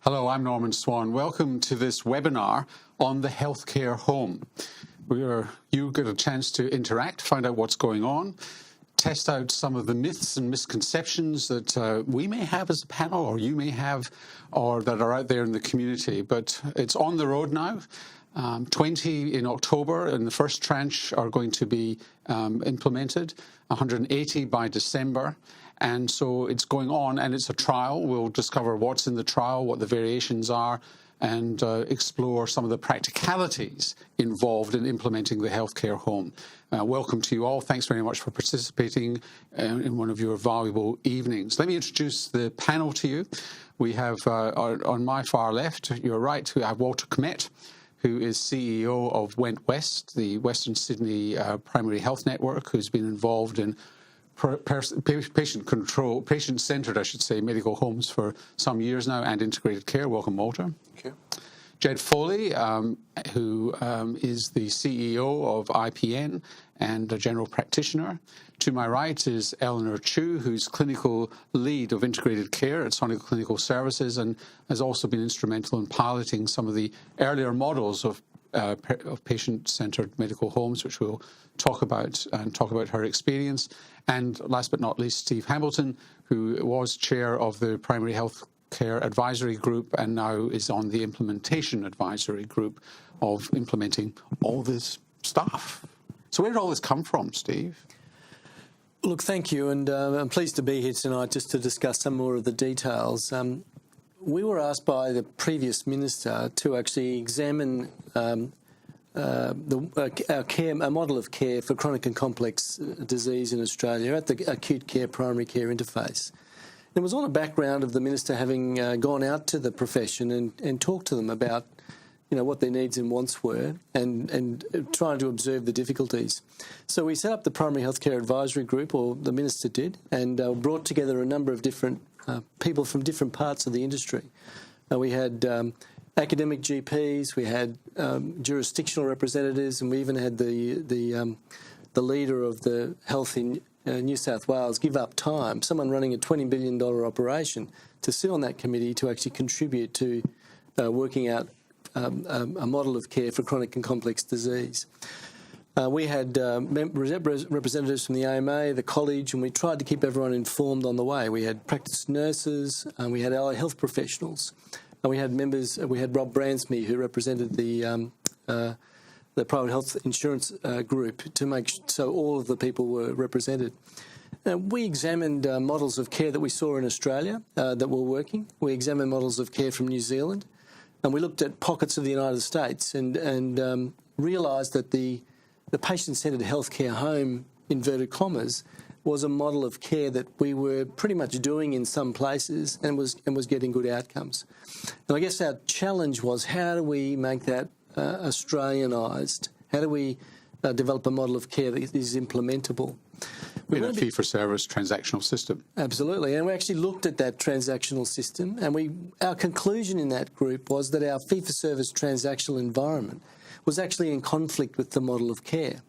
Hello, I'm Norman Swan. Welcome to this webinar on the healthcare home. You get a chance to interact, find out what's going on, test out some of the myths and misconceptions that we may have as a panel, or you may have, or that are out there in the community. But it's on the road now. 20 in October, and the first tranche are going to be implemented, 180 by December. And so it's going on, and it's a trial. We'll discover what's in the trial, what the variations are, and explore some of the practicalities involved in implementing the healthcare home. Welcome to you all. Thanks very much for participating in one of your valuable evenings. Let me introduce the panel to you. We have, on my far left, your right, we have Walter Kmet, who is CEO of Went West, the Western Sydney Primary Health Network, who's been involved in patient-centred, I should say, medical homes for some years now, and integrated care. Welcome, Walter. Thank you. Jed Foley, who is the CEO of IPN and a general practitioner. To my right is Eleanor Chu, who's clinical lead of integrated care at Sonic Clinical Services and has also been instrumental in piloting some of the earlier models of patient-centred medical homes, which we'll talk about her experience. And last but not least, Steve Hambleton, who was chair of the Primary Health Care Advisory Group and now is on the Implementation Advisory Group of implementing all this stuff. So where did all this come from, Steve? Look, thank you, and I'm pleased to be here tonight just to discuss some more of the details. We were asked by the previous minister to actually examine a model of care for chronic and complex disease in Australia at the acute care primary care interface. It was on the background of the minister having gone out to the profession and talked to them about, what their needs and wants were, and trying to observe the difficulties. So we set up the Primary Healthcare Advisory Group, or the minister did, and brought together a number of different people from different parts of the industry. We had academic GPs, we had jurisdictional representatives, and we even had the leader of the health in New South Wales give up time, someone running a $20 billion operation, to sit on that committee to actually contribute to working out a model of care for chronic and complex disease. We had representatives from the AMA, the college, and we tried to keep everyone informed on the way. We had practice nurses, we had allied health professionals, and we had members. We had Rob Bransby, who represented the private health insurance group, to make so all of the people were represented. We examined models of care that we saw in Australia that were working. We examined models of care from New Zealand, and we looked at pockets of the United States and realised that the patient-centred healthcare home, inverted commas, was a model of care that we were pretty much doing in some places and was getting good outcomes. And I guess our challenge was, how do we make that Australianised? How do we develop a model of care that is implementable? In a fee-for-service transactional system. Absolutely, and we actually looked at that transactional system, and our conclusion in that group was that our fee-for-service transactional environment was actually in conflict with the model of care.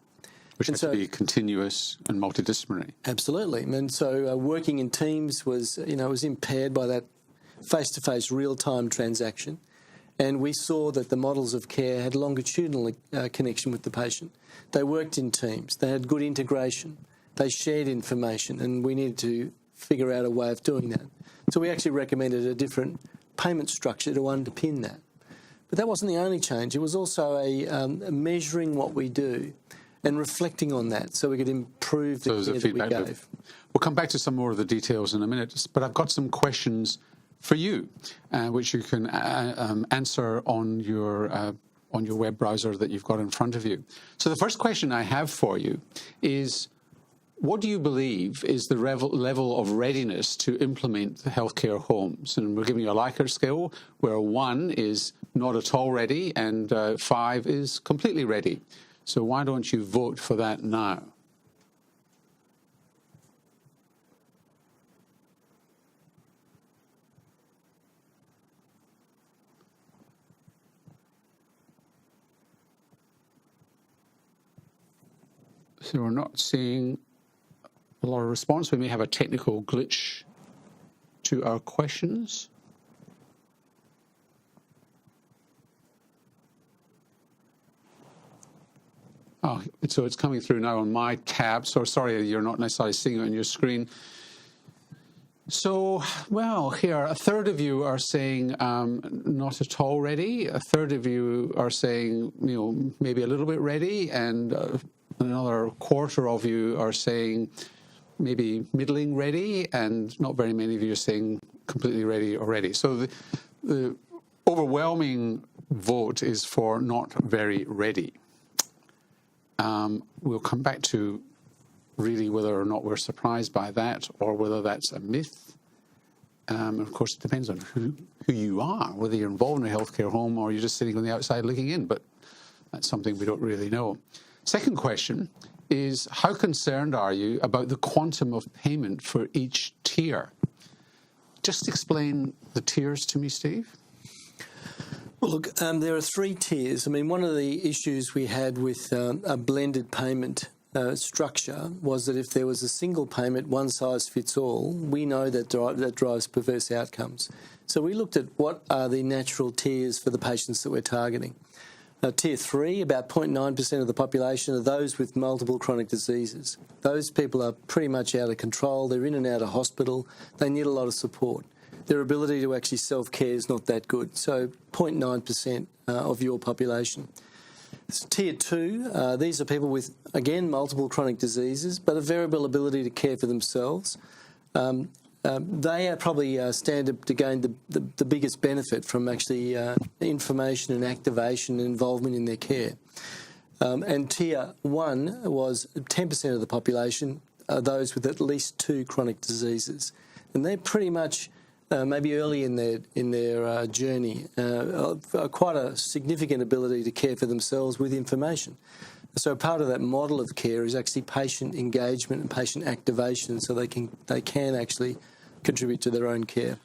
Which has to be continuous and multidisciplinary. Absolutely, and so working in teams was impaired by that face-to-face real-time transaction, and we saw that the models of care had longitudinal connection with the patient. They worked in teams, they had good integration, they shared information, and we needed to figure out a way of doing that. So we actually recommended a different payment structure to underpin that. But that wasn't the only change. It was also a measuring what we do and reflecting on that so we could improve the care that we gave. We'll come back to some more of the details in a minute, but I've got some questions for you, which you can answer on your web browser that you've got in front of you. So the first question I have for you is, what do you believe is the level of readiness to implement the healthcare homes? And we're giving you a Likert scale, where 1 is not at all ready and 5 is completely ready. So why don't you vote for that now? So we're not seeing a lot of response. We may have a technical glitch to our questions. Oh, so it's coming through now on my tab. So sorry, you're not necessarily seeing it on your screen. So, well, here, a third of you are saying not at all ready. A third of you are saying, maybe a little bit ready. And another quarter of you are saying maybe middling ready. And not very many of you are saying completely ready already. So the overwhelming vote is for not very ready. We'll come back to really whether or not we're surprised by that or whether that's a myth. Of course, it depends on who you are, whether you're involved in a healthcare home or you're just sitting on the outside looking in, but that's something we don't really know. Second question is, how concerned are you about the quantum of payment for each tier? Just explain the tiers to me, Steve. Well, look, there are 3 tiers. I mean, one of the issues we had with a blended payment structure was that if there was a single payment, one size fits all, we know that that drives perverse outcomes. So we looked at what are the natural tiers for the patients that we're targeting. Tier 3, about 0.9% of the population are those with multiple chronic diseases. Those people are pretty much out of control. They're in and out of hospital. They need a lot of support. Their ability to actually self-care is not that good. So 0.9% of your population. Tier 2, these are people with, again, multiple chronic diseases, but a variable ability to care for themselves. They are probably stand to gain the biggest benefit from actually information and activation and involvement in their care. And Tier 1 was 10% of the population, those with at least 2 chronic diseases. And they're pretty much maybe early in their journey, quite a significant ability to care for themselves with information. So part of that model of care is actually patient engagement and patient activation, so they can actually contribute to their own care.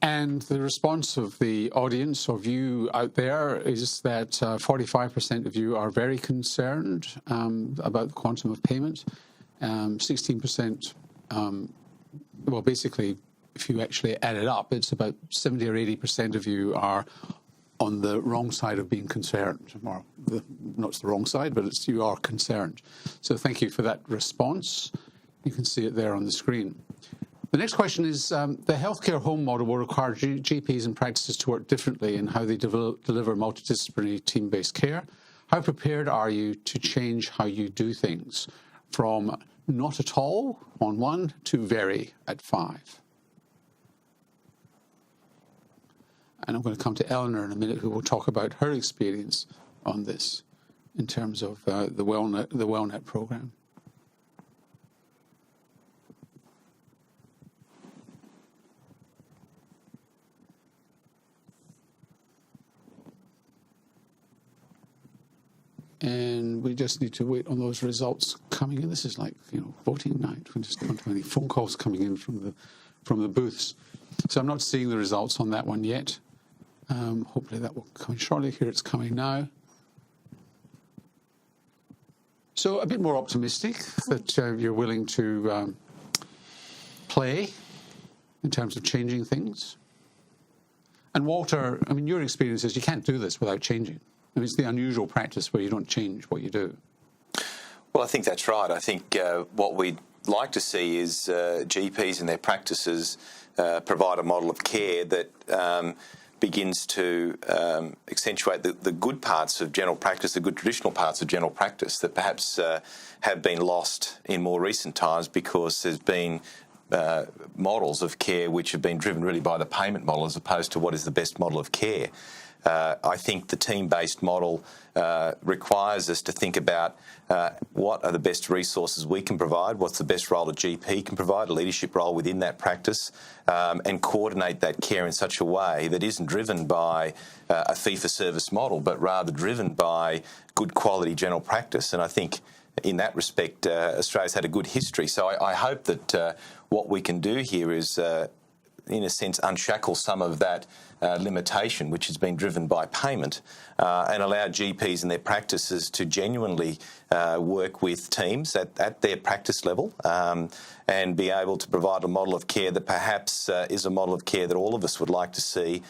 And the response of the audience, of you out there, is that 45% of you are very concerned about the quantum of payment. 16%, well, basically, if you actually add it up, it's about 70 or 80% of you are on the wrong side of being concerned. Or not the wrong side, but you are concerned. So thank you for that response. You can see it there on the screen. The next question is, the healthcare home model will require GPs and practices to work differently in how they deliver multidisciplinary team-based care. How prepared are you to change how you do things from not at all on 1 to very at 5? And I'm going to come to Eleanor in a minute, who will talk about her experience on this in terms of the WellNet program. And we just need to wait on those results coming in. This is like, voting night. We just don't have any phone calls coming in from the booths. So I'm not seeing the results on that one yet. Hopefully that will come shortly. Here it's coming now. So a bit more optimistic that you're willing to play in terms of changing things. And Walter, I mean, your experience is you can't do this without changing. I mean, it's the unusual practice where you don't change what you do. Well, I think that's right. I think what we'd like to see is GPs and their practices provide a model of care that begins to accentuate the good parts of general practice, the good traditional parts of general practice that perhaps have been lost in more recent times because there's been models of care which have been driven really by the payment model as opposed to what is the best model of care. I think the team-based model requires us to think about what are the best resources we can provide, what's the best role a GP can provide, a leadership role within that practice, and coordinate that care in such a way that isn't driven by a fee-for-service model, but rather driven by good quality general practice. And I think in that respect, Australia's had a good history. So I hope that what we can do here is in a sense, unshackle some of that limitation which has been driven by payment, and allow GPs and their practices to genuinely work with teams at their practice level, and be able to provide a model of care that perhaps is a model of care that all of us would like to see,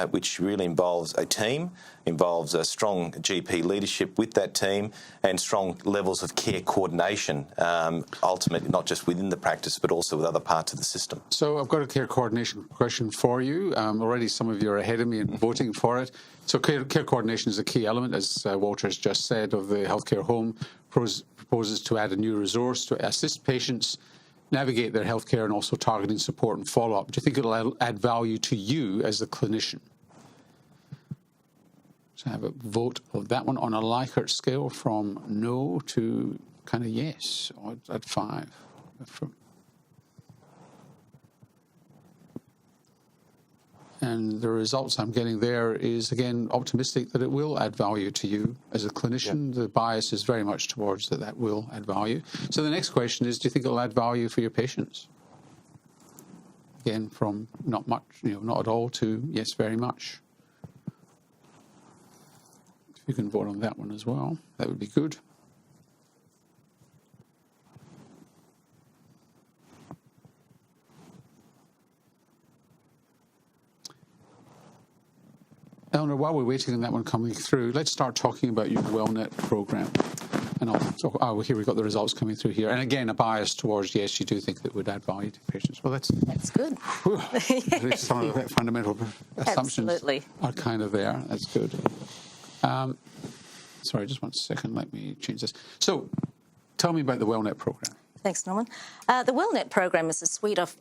which really involves a team, involves a strong GP leadership with that team, and strong levels of care coordination, ultimately not just within the practice but also with other parts of the system. So I've got a care coordination question for you. Already some of you are ahead of me in voting for it. So care coordination is a key element, as Walter has just said, of the healthcare home. Proposes to add a new resource to assist patients navigate their healthcare and also targeting support and follow-up. Do you think it'll add value to you as a clinician? So I have a vote of that one on a Likert scale from no to kind of yes, at 5. And the results I'm getting there is, again, optimistic that it will add value to you as a clinician. Yep. The bias is very much towards that will add value. So the next question is, do you think it'll add value for your patients? Again, from not much, not at all, to yes, very much. If you can vote on that one as well, that would be good. Eleanor, while we're waiting on that one coming through, let's start talking about your WellNet program. And here we've got the results coming through here. And again, a bias towards, yes, you do think that would add value to patients. Well, that's good. Some of the fundamental assumptions are kind of there. That's good. Sorry, just 1 second. Let me change this. So tell me about the WellNet program. Thanks, Norman. The WellNet program is a suite of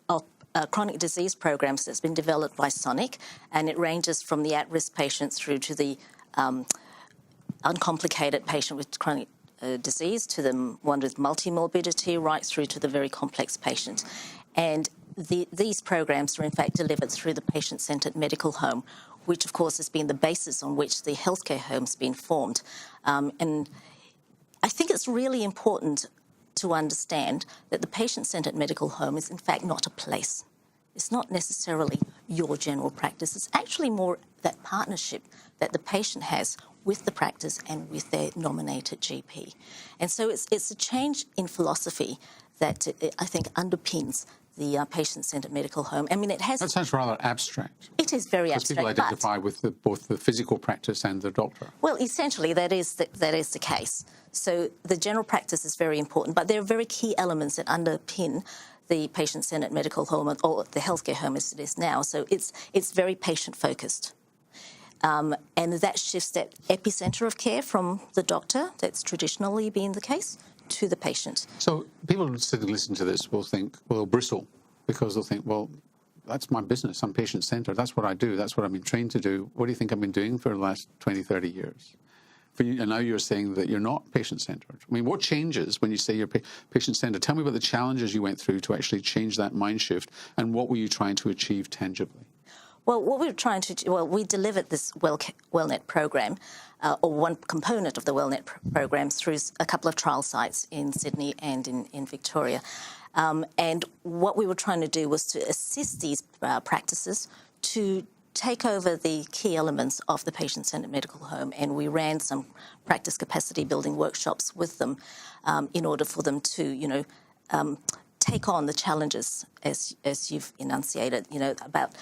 chronic disease programs that's been developed by Sonic, and it ranges from the at-risk patients through to the uncomplicated patient with chronic disease, to the one with multimorbidity, right through to the very complex patient. And these programs are in fact delivered through the patient-centred medical home, which of course has been the basis on which the healthcare home's been formed. And I think it's really important to understand that the patient-centred medical home is in fact not a place. It's not necessarily your general practice. It's actually more that partnership that the patient has with the practice and with their nominated GP. And so it's a change in philosophy that I think underpins the patient-centred medical home. I mean, it has... That sounds rather abstract. It is very abstract. Because people identify with both the physical practice and the doctor. Well, essentially, that is the case. So the general practice is very important, but there are very key elements that underpin the patient-centred medical home, or the healthcare home as it is now. So it's very patient-focused. And that shifts that epicentre of care from the doctor, that's traditionally been the case, to the patient. So people who sit and listen to this will think, well, they'll bristle, because they'll think, well, that's my business. I'm patient-centred. That's what I do. That's what I've been trained to do. What do you think I've been doing for the last 20, 30 years? And now you're saying that you're not patient-centred. I mean, what changes when you say you're patient-centred? Tell me about the challenges you went through to actually change that mind shift, and what were you trying to achieve tangibly? Well, what we were trying to do, we delivered this WellNet program, or one component of the WellNet program, through a couple of trial sites in Sydney and in Victoria. And what we were trying to do was to assist these practices to take over the key elements of the patient-centred medical home, and we ran some practice capacity building workshops with them in order for them to, take on the challenges as you've enunciated, about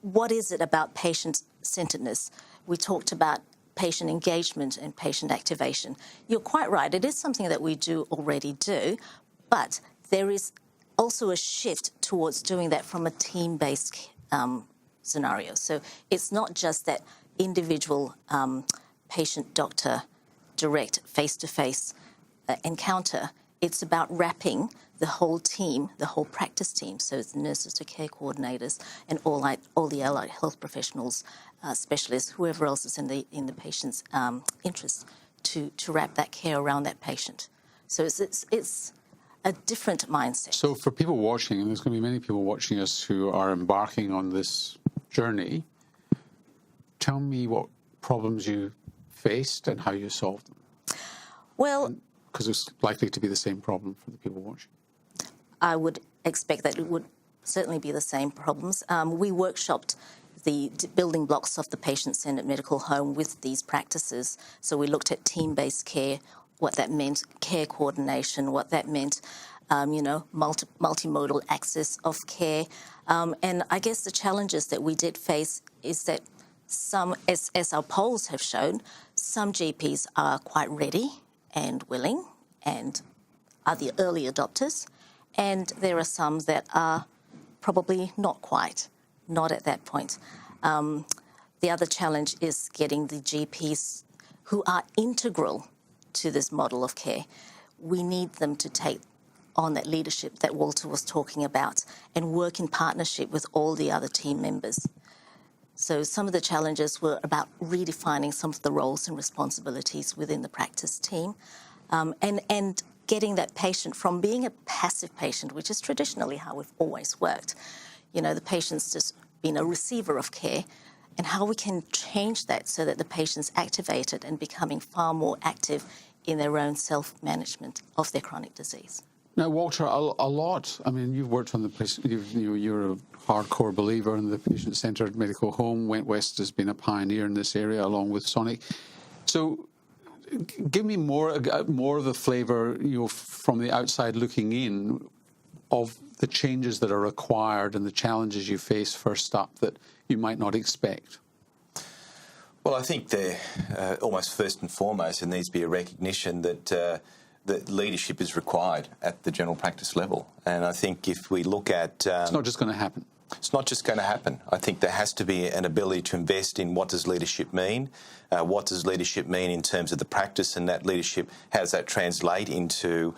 what is it about patient-centredness. We talked about patient engagement and patient activation. You're quite right, it is something that we already do, but there is also a shift towards doing that from a team-based scenario. So it's not just that individual patient-doctor direct face-to-face encounter. It's about wrapping the whole team, the whole practice team, so it's nurses to care coordinators and all the allied health professionals, specialists, whoever else is in the patient's interest, to wrap that care around that patient. So it's a different mindset. So for people watching, and there's going to be many people watching us who are embarking on this journey, tell me what problems you faced and how you solved them. Well, because it's likely to be the same problem for the people watching. I would expect that it would certainly be the same problems. We workshopped the building blocks of the patient-centred medical home with these practices. So we looked at team-based care, what that meant, care coordination, what that meant, multimodal access of care. And I guess the challenges that we did face is that some, as our polls have shown, some GPs are quite ready and willing and are the early adopters, and there are some that are probably not at that point. The other challenge is getting the GPs who are integral to this model of care. We need them to take on that leadership that Walter was talking about and work in partnership with all the other team members. So some of the challenges were about redefining some of the roles and responsibilities within the practice team, and getting that patient from being a passive patient, which is traditionally how we've always worked. The patient's just been a receiver of care, and how we can change that so that the patient's activated and becoming far more active in their own self-management of their chronic disease. Now, Walter, a lot, I mean, you've worked on the patient, you're a hardcore believer in the patient-centred medical home. Went West has been a pioneer in this area along with Sonic. So give me more of the flavour, from the outside looking in, of the changes that are required and the challenges you face first up that you might not expect. Well, I think almost first and foremost, there needs to be a recognition that leadership is required at the general practice level. And I think if we look at... it's not just going to happen. It's not just going to happen. I think there has to be an ability to invest in what does leadership mean, what does leadership mean in terms of the practice, and that leadership, how does that translate into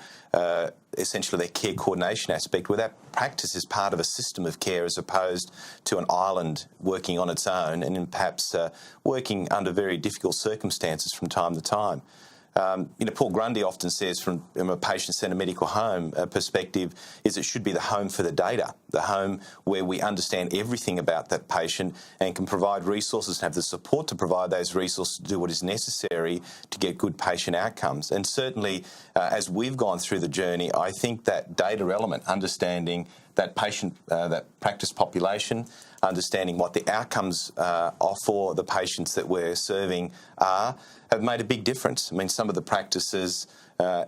essentially their care coordination aspect, where that practice is part of a system of care as opposed to an island working on its own and perhaps working under very difficult circumstances from time to time. Paul Grundy often says from a patient-centred medical home perspective is it should be the home for the data, the home where we understand everything about that patient and can provide resources and have the support to provide those resources to do what is necessary to get good patient outcomes. And certainly, as we've gone through the journey, I think that data element, understanding that patient, that practice population, understanding what the outcomes are for the patients that we're serving have made a big difference. I mean, some of the practices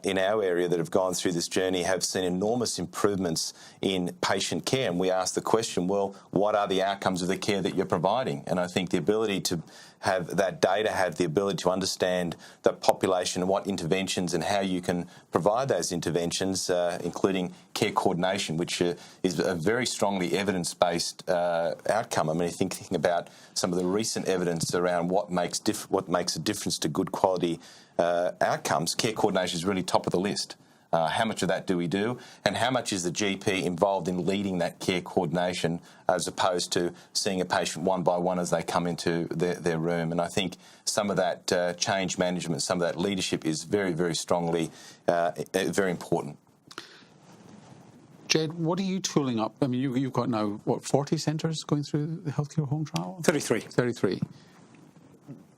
in our area that have gone through this journey have seen enormous improvements in patient care. And we ask the question, well, what are the outcomes of the care that you're providing? And I think the ability to have that data, have the ability to understand the population and what interventions and how you can provide those interventions, including care coordination, which is a very strongly evidence-based outcome. I mean, thinking about some of the recent evidence around what makes a difference to good quality outcomes, care coordination is really top of the list. How much of that do we do, and how much is the GP involved in leading that care coordination as opposed to seeing a patient one by one as they come into their room? And I think some of that change management, some of that leadership is very, very strongly very important. Jed, what are you tooling up? I mean, you've got now, 40 centres going through the healthcare home trial? 33. 33.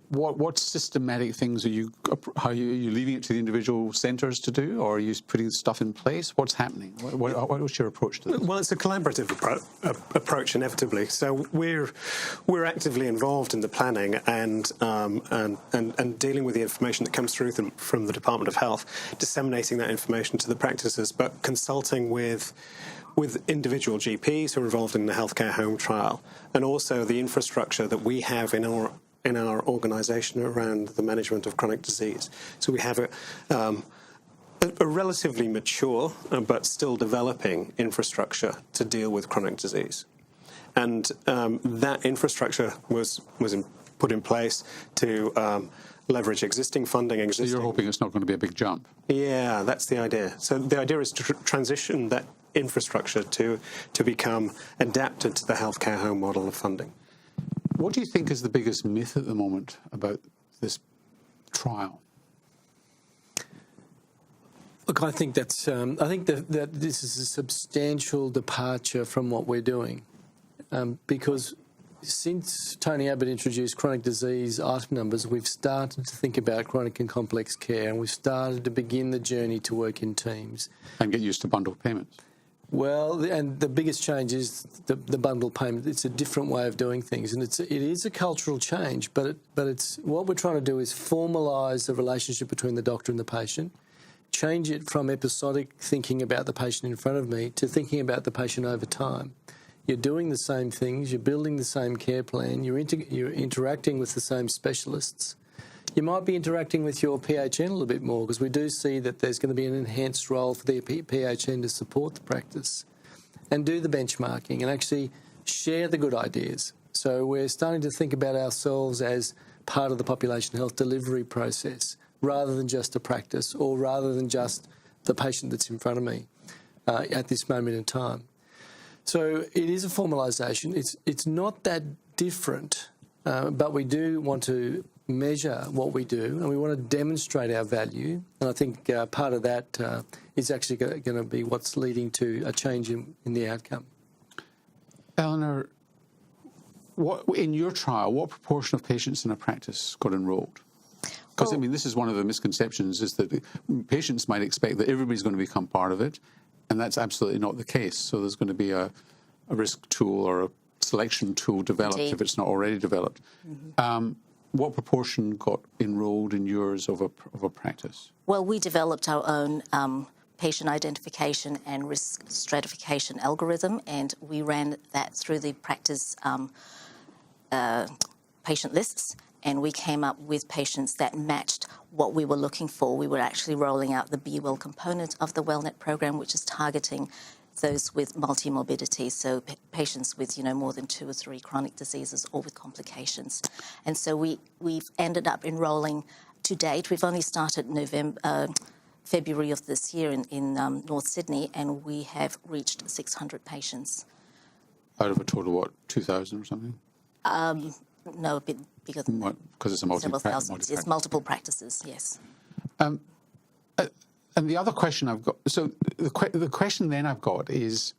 What systematic things are you leaving it to the individual centres to do, or are you putting stuff in place? What's happening? What's your approach to this? Well, it's a collaborative approach, inevitably. So we're actively involved in the planning and dealing with the information that comes through from the Department of Health, disseminating that information to the practices, but consulting with individual GPs who are involved in the healthcare home trial, and also the infrastructure that we have in our organisation around the management of chronic disease. So we have a relatively mature but still developing infrastructure to deal with chronic disease. And that infrastructure was put in place to leverage existing funding. So you're hoping it's not going to be a big jump? Yeah, that's the idea. So the idea is to transition that infrastructure to become adapted to the healthcare home model of funding. What do you think is the biggest myth at the moment about this trial? Look, I think that this is a substantial departure from what we're doing, because since Tony Abbott introduced chronic disease item numbers, we've started to think about chronic and complex care, and we've started to begin the journey to work in teams. And get used to bundled payments. Well, and the biggest change is the bundle payment. It's a different way of doing things, and it is a cultural change. But it's what we're trying to do is formalise the relationship between the doctor and the patient, change it from episodic thinking about the patient in front of me to thinking about the patient over time. You're doing the same things. You're building the same care plan. You're interacting with the same specialists. You might be interacting with your PHN a little bit more because we do see that there's going to be an enhanced role for the PHN to support the practice and do the benchmarking and actually share the good ideas. So we're starting to think about ourselves as part of the population health delivery process rather than just a practice or rather than just the patient that's in front of me at this moment in time. So it is a formalisation. It's not that different, but we do want to measure what we do and we want to demonstrate our value. And I think part of that is actually going to be what's leading to a change in the outcome. Eleanor, in your trial, what proportion of patients in a practice got enrolled? Because, I mean, this is one of the misconceptions, is that patients might expect that everybody's going to become part of it, and that's absolutely not the case. So there's going to be a risk tool or a selection tool developed if it's not already developed. Mm-hmm. What proportion got enrolled in yours of a practice? Well, we developed our own patient identification and risk stratification algorithm, and we ran that through the practice patient lists, and we came up with patients that matched what we were looking for. We were actually rolling out the Be Well component of the WellNet program, which is targeting those with multi-morbidity, so patients with, more than 2 or 3 chronic diseases or with complications. And so we've ended up enrolling to date. We've only started February of this year in North Sydney, and we have reached 600 patients. Out of a total, 2,000 or something? No, a bit bigger than that. Because it's a multi-practice. It's multiple practices, yes. And the other question I've got, so the question then I've got is,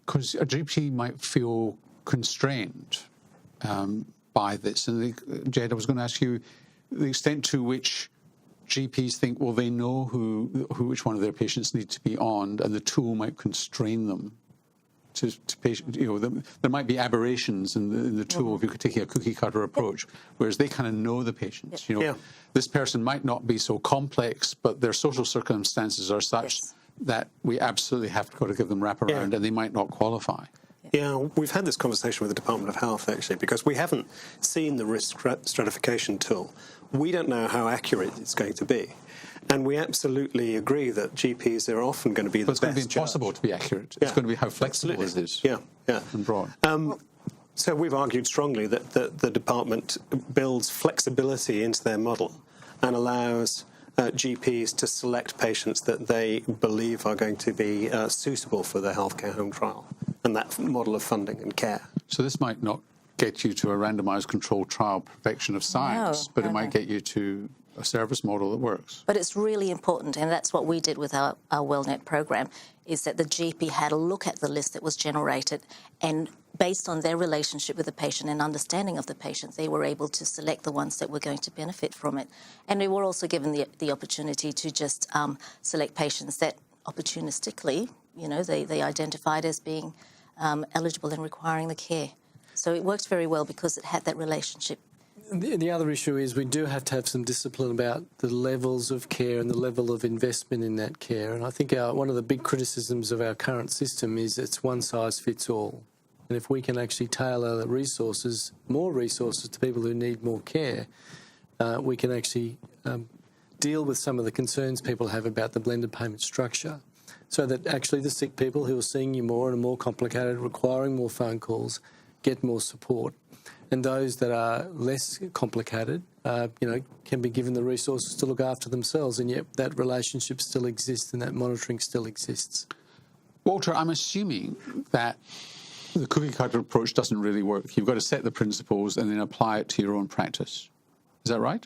because a GP might feel constrained by this, and Jed, I was going to ask you the extent to which GPs think, well, they know which one of their patients need to be on, and the tool might constrain them to patient. There might be aberrations in the tool if you're taking a cookie cutter approach, whereas they kind of know the patients. This person might not be so complex, but their social circumstances are such that we absolutely have got to give them wraparound, and they might not qualify. Yeah, we've had this conversation with the Department of Health, actually, because we haven't seen the risk stratification tool. We don't know how accurate it's going to be. And we absolutely agree that GPs are often going to be the best. It's going to be impossible to be accurate. It's going to be how flexible it is. And broad. So we've argued strongly that the department builds flexibility into their model and allows GPs to select patients that they believe are going to be suitable for their healthcare home trial and that model of funding and care. So this might not get you to a randomised controlled trial perfection of science, but it might get you to a service model that works. But it's really important, and that's what we did with our WellNet program, is that the GP had a look at the list that was generated, and based on their relationship with the patient and understanding of the patient, they were able to select the ones that were going to benefit from it. And they were also given the opportunity to just select patients that opportunistically, they identified as being eligible and requiring the care. So it worked very well because it had that relationship. The other issue is we do have to have some discipline about the levels of care and the level of investment in that care. And I think one of the big criticisms of our current system is it's one size fits all. And if we can actually tailor the more resources to people who need more care, we can actually deal with some of the concerns people have about the blended payment structure, so that actually the sick people who are seeing you more and are more complicated, requiring more phone calls, get more support. And those that are less complicated, can be given the resources to look after themselves, and yet that relationship still exists and that monitoring still exists. Walter, I'm assuming that the cookie cutter approach doesn't really work. You've got to set the principles and then apply it to your own practice. Is that right?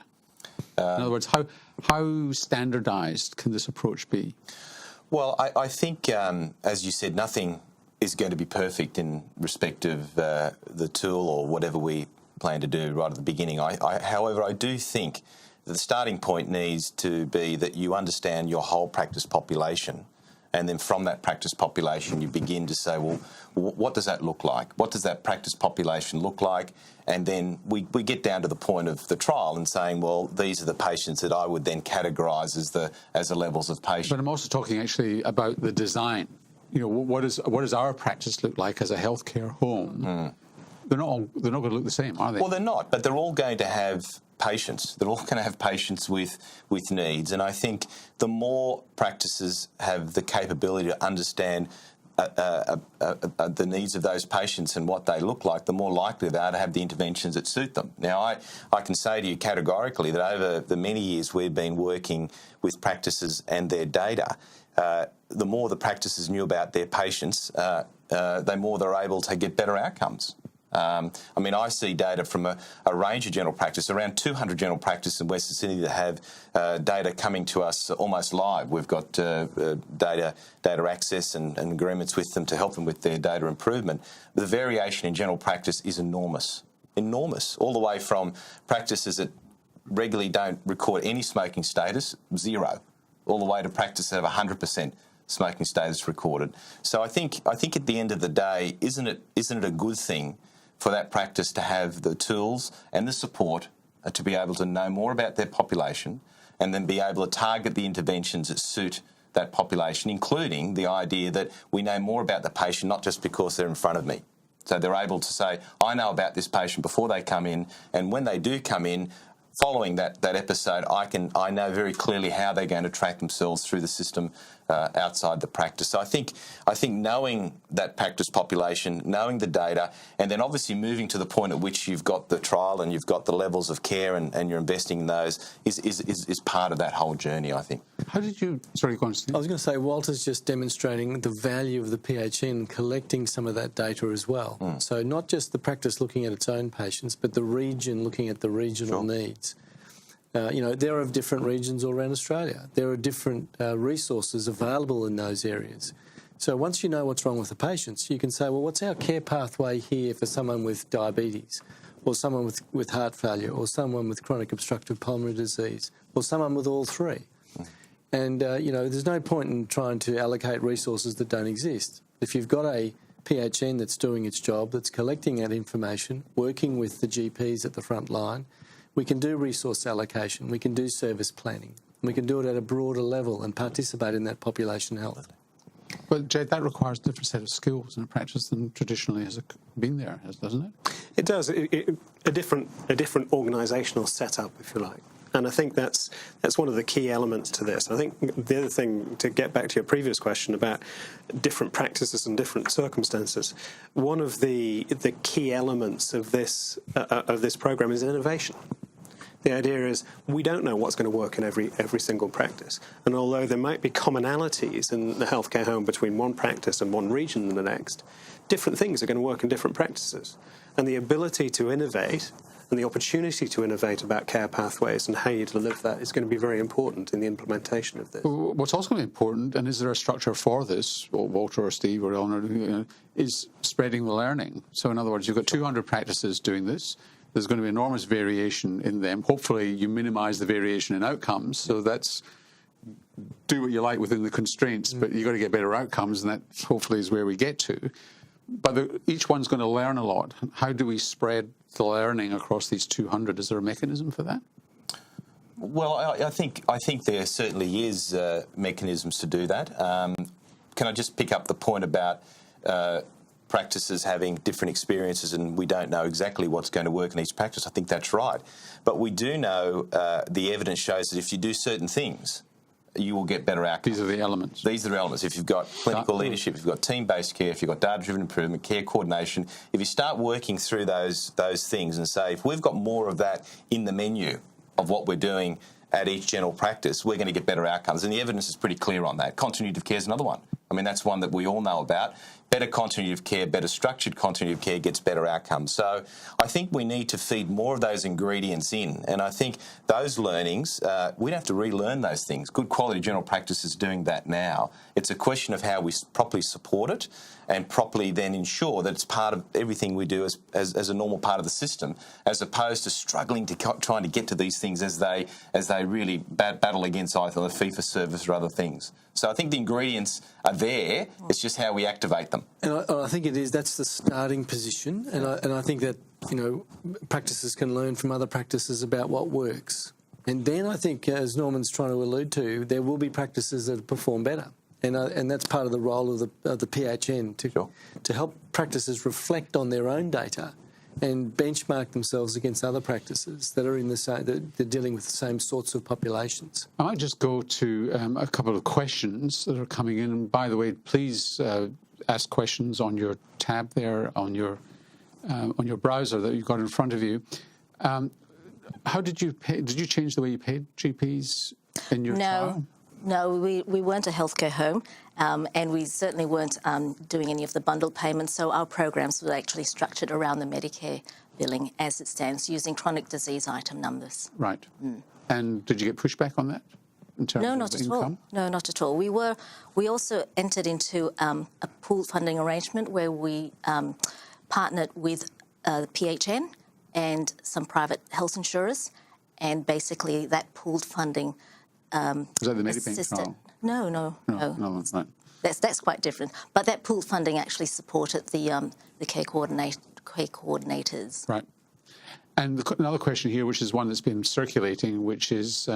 In other words, how standardised can this approach be? Well, I think, as you said, nothing is going to be perfect in respect of the tool or whatever we plan to do right at the beginning. However, I do think that the starting point needs to be that you understand your whole practice population And then from that practice population, you begin to say, well, what does that look like? What does that practice population look like? And then we get down to the point of the trial and saying, well, these are the patients that I would then categorise as the levels of patient. But I'm also talking actually about the design. You know, what does our practice look like as a healthcare home? They're not going to look the same, are they? Well, they're not, but they're all going to have patients. They're all going to have patients with needs. And I think the more practices have the capability to understand the needs of those patients and what they look like, the more likely they are to have the interventions that suit them. Now, I can say to you categorically that over the many years we've been working with practices and their data, the more the practices knew about their patients, the more they're able to get better outcomes. I mean, I see data from a range of general practice, around 200 general practice in Western Sydney that have data coming to us almost live. We've got data access and agreements with them to help them with their data improvement. The variation in general practice is enormous, all the way from practices that regularly don't record any smoking status, 0, all the way to practices that have 100% smoking status recorded. So I think at the end of the day, isn't it a good thing for that practice to have the tools and the support to be able to know more about their population and then be able to target the interventions that suit that population, including the idea that we know more about the patient not just because they're in front of me. So they're able to say, I know about this patient before they come in, and when they do come in, following that episode, I know very clearly how they're going to track themselves through the system outside the practice. So I think knowing that practice population, knowing the data, and then obviously moving to the point at which you've got the trial and you've got the levels of care and you're investing in those is part of that whole journey, I think. How did you... Sorry, go on, Steve. I was going to say, Walter's just demonstrating the value of the PHN collecting some of that data as well. So not just the practice looking at its own patients, but the region looking at the regional needs. There are different regions all around Australia. There are different resources available in those areas. So once you know what's wrong with the patients, you can say, well, what's our care pathway here for someone with diabetes, or someone with heart failure, or someone with chronic obstructive pulmonary disease, or someone with all three? And, there's no point in trying to allocate resources that don't exist. If you've got a PHN that's doing its job, that's collecting that information, working with the GPs at the front line, we can do resource allocation, we can do service planning, we can do it at a broader level and participate in that population health. But, Jade, that requires a different set of skills in a practice than traditionally has been there, doesn't it? It does. A different organisational setup, if you like. And I think that's one of the key elements to this. I think the other thing, to get back to your previous question about different practices and different circumstances, one of the key elements of this program is innovation. The idea is we don't know what's going to work in every single practice. And although there might be commonalities in the healthcare home between one practice and one region and the next, different things are going to work in different practices. And the ability to innovate and the opportunity to innovate about care pathways and how you deliver that is going to be very important in the implementation of this. What's also going to be important, and is there a structure for this, or Walter or Steve or Eleanor, is spreading the learning. So in other words, you've got 200 practices doing this. There's going to be enormous variation in them. Hopefully you minimise the variation in outcomes. So that's do what you like within the constraints, but you've got to get better outcomes, and that hopefully is where we get to. But each one's going to learn a lot. How do we spread the learning across these 200? Is there a mechanism for that? Well, I think there certainly is mechanisms to do that. Can I just pick up the point about practices having different experiences and we don't know exactly what's going to work in each practice? I think that's right. But we do know the evidence shows that if you do certain things, you will get better outcomes. These are the elements. These are the elements. If you've got clinical leadership, if you've got team-based care, if you've got data-driven improvement, care coordination, if you start working through those things and say, if we've got more of that in the menu of what we're doing at each general practice, we're going to get better outcomes. And the evidence is pretty clear on that. Continuity of care is another one. I mean, that's one that we all know about. better continuity of care, better structured continuity of care gets better outcomes. So I think we need to feed more of those ingredients in. And I think those learnings, we don't have to relearn those things. Good quality general practice is doing that now. It's a question of how we properly support it and properly then ensure that it's part of everything we do as a normal part of the system, as opposed to struggling to trying to get to these things as they really battle against either the fee-for-service or other things. So I think the ingredients are there. It's just how we activate them. And I think that's the starting position. And I think that, practices can learn from other practices about what works. And then I think, as Norman's trying to allude to, there will be practices that perform better. And that's part of the role of the PHN to help practices reflect on their own data and benchmark themselves against other practices that are in the same, that they're dealing with the same sorts of populations. I might just go to a couple of questions that are coming in. And by the way, please ask questions on your tab there on your browser that you've got in front of you. How did you pay? Did you change the way you paid GPs in your trial? No, we weren't a healthcare home, and we certainly weren't doing any of the bundled payments, so our programs were actually structured around the Medicare billing as it stands, using chronic disease item numbers. Right. And did you get pushback on that in terms of not at income? all. No, not at all. We also entered into a pooled funding arrangement where we partnered with the PHN and some private health insurers, and basically that pooled funding Was that the Medibank trial? No, that's not. That's quite different. But that pooled funding actually supported the care coordinators. Right. And another question here, which is one that's been circulating, which is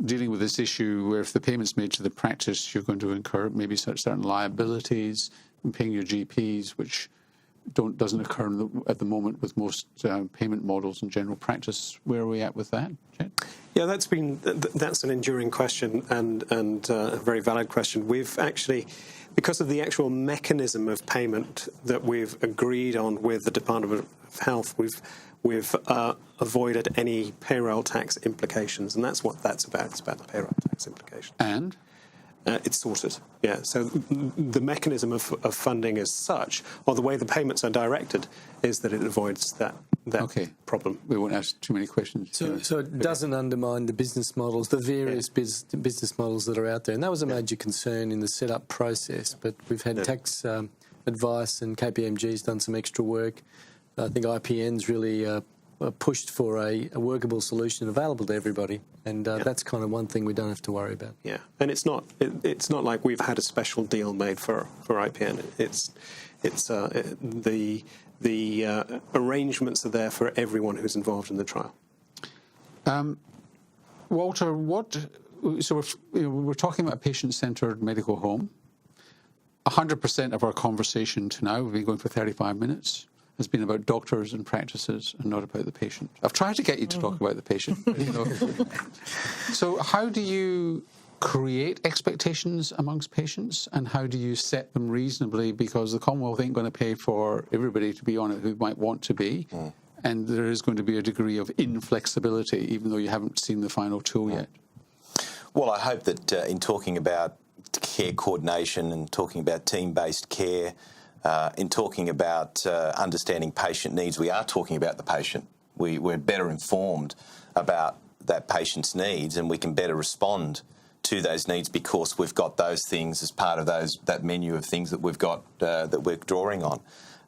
dealing with this issue where if the payment's made to the practice, you're going to incur maybe certain liabilities in paying your GPs, which doesn't occur at the moment with most payment models in general practice. Where are we at with that, Jet? Yeah, that's an enduring question and a very valid question. We've actually, because of the actual mechanism of payment that we've agreed on with the Department of Health, we've avoided any payroll tax implications, and that's what that's about. It's about the payroll tax implications. And? It's sorted, yeah. So the mechanism of funding as such, or the way the payments are directed, is that it avoids that problem. We won't ask too many questions. So it doesn't undermine the business models, the various business models that are out there. And that was a major concern in the setup process. But we've had tax advice, and KPMG's done some extra work. I think IPN's really pushed for a workable solution available to everybody, and that's kind of one thing we don't have to worry about. Yeah, and it's not like we've had a special deal made for IPN. It's the arrangements are there for everyone who's involved in the trial. Walter, we're talking about a patient-centred medical home. 100% of our conversation to now, we've been going for 35 minutes, has been about doctors and practices and not about the patient. I've tried to get you to talk about the patient. So how do you create expectations amongst patients, and how do you set them reasonably? Because the Commonwealth ain't going to pay for everybody to be on it who might want to be, and there is going to be a degree of inflexibility, even though you haven't seen the final tool yet. Well, I hope that in talking about care coordination and talking about team-based care, in talking about understanding patient needs, we are talking about the patient. We're better informed about that patient's needs, and we can better respond to those needs because we've got those things as part of that menu of things that we've got that we're drawing on.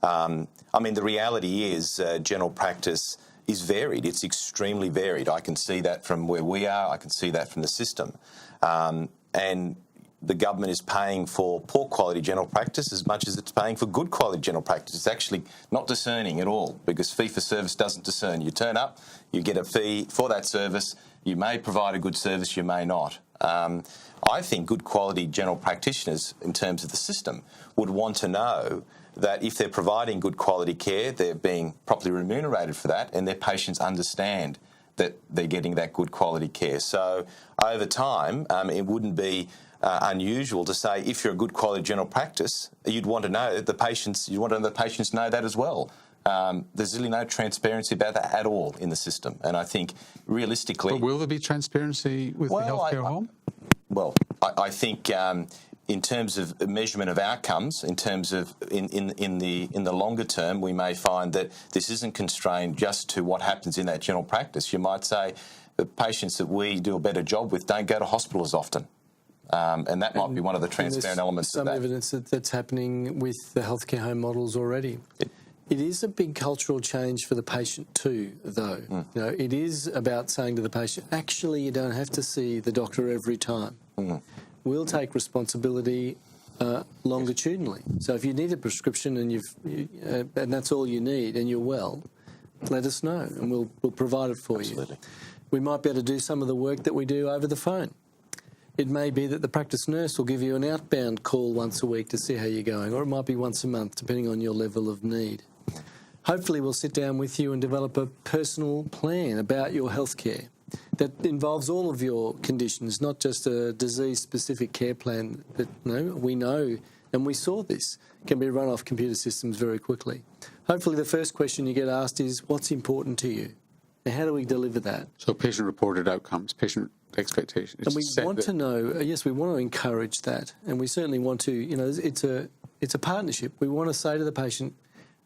I mean, the reality is general practice is varied. It's extremely varied. I can see that from where we are. I can see that from the system. And the government is paying for poor quality general practice as much as it's paying for good quality general practice. It's actually not discerning at all, because fee-for-service doesn't discern. You turn up, you get a fee for that service. You may provide a good service, you may not. I think good quality general practitioners, in terms of the system, would want to know that if they're providing good quality care, they're being properly remunerated for that, and their patients understand that they're getting that good quality care. So over time, it wouldn't be unusual to say, if you're a good quality general practice, you'd want to know that the patients know that as well. There's really no transparency about that at all in the system, and I think realistically, but will there be transparency with the healthcare home? Well, I think in terms of measurement of outcomes, in terms of in the longer term, we may find that this isn't constrained just to what happens in that general practice. You might say the patients that we do a better job with don't go to hospital as often. And that might be one of the transparent elements of that. Some evidence that's happening with the healthcare home models already. It is a big cultural change for the patient too, though. You know, it is about saying to the patient, actually, you don't have to see the doctor every time. We'll take responsibility longitudinally. So if you need a prescription and and that's all you need and you're well, let us know and we'll provide it for you. We might be able to do some of the work that we do over the phone. It may be that the practice nurse will give you an outbound call once a week to see how you're going, or it might be once a month, depending on your level of need. Hopefully we'll sit down with you and develop a personal plan about your healthcare that involves all of your conditions, not just a disease-specific care plan that we know, and we saw this, can be run off computer systems very quickly. Hopefully the first question you get asked is, what's important to you? And how do we deliver that? So patient-reported outcomes, patient expectations. And we want to know, yes, we want to encourage that. And we certainly want to, it's a partnership. We want to say to the patient,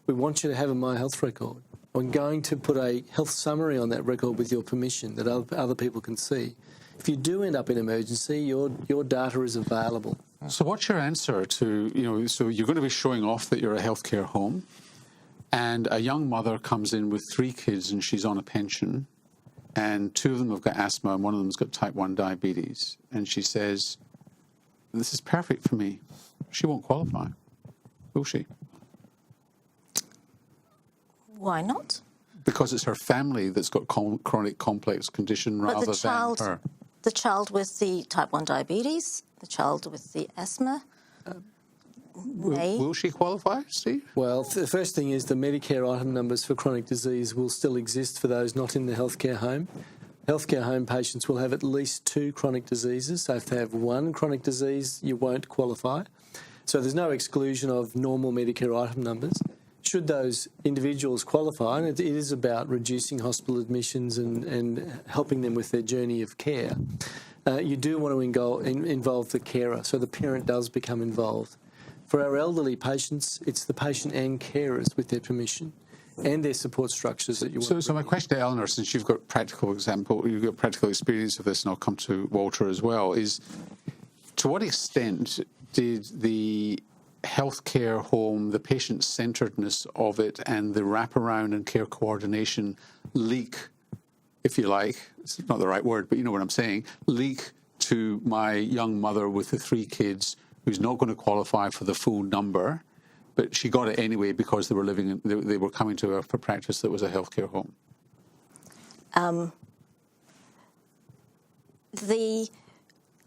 we want you to have a My Health record. I'm going to put a health summary on that record with your permission that other people can see. If you do end up in emergency, your data is available. So what's your answer to, so you're going to be showing off that you're a healthcare home, and a young mother comes in with 3 kids and she's on a pension, and 2 of them have got asthma and 1 of them's got type 1 diabetes, and she says, this is perfect for me. She won't qualify, will she? Why not? Because it's her family that's got chronic complex condition rather than her. The child with the type 1 diabetes, the child with the asthma, Will she qualify, Steve? Well, the first thing is the Medicare item numbers for chronic disease will still exist for those not in the healthcare home. Healthcare home patients will have at least 2 chronic diseases. So if they have 1 chronic disease, you won't qualify. So there's no exclusion of normal Medicare item numbers. Should those individuals qualify, and it is about reducing hospital admissions and helping them with their journey of care, you do want to involve the carer, so the parent does become involved. For our elderly patients, it's the patient and carers with their permission and their support structures that you want. So my question to Eleanor, since you've got practical experience of this, and I'll come to Walter as well, is to what extent did the healthcare home, the patient-centeredness of it, and the wraparound and care coordination leak, if you like, it's not the right word, but you know what I'm saying, leak to my young mother with the 3 kids who's not going to qualify for the full number, but she got it anyway because they were coming to a practice that was a healthcare home? The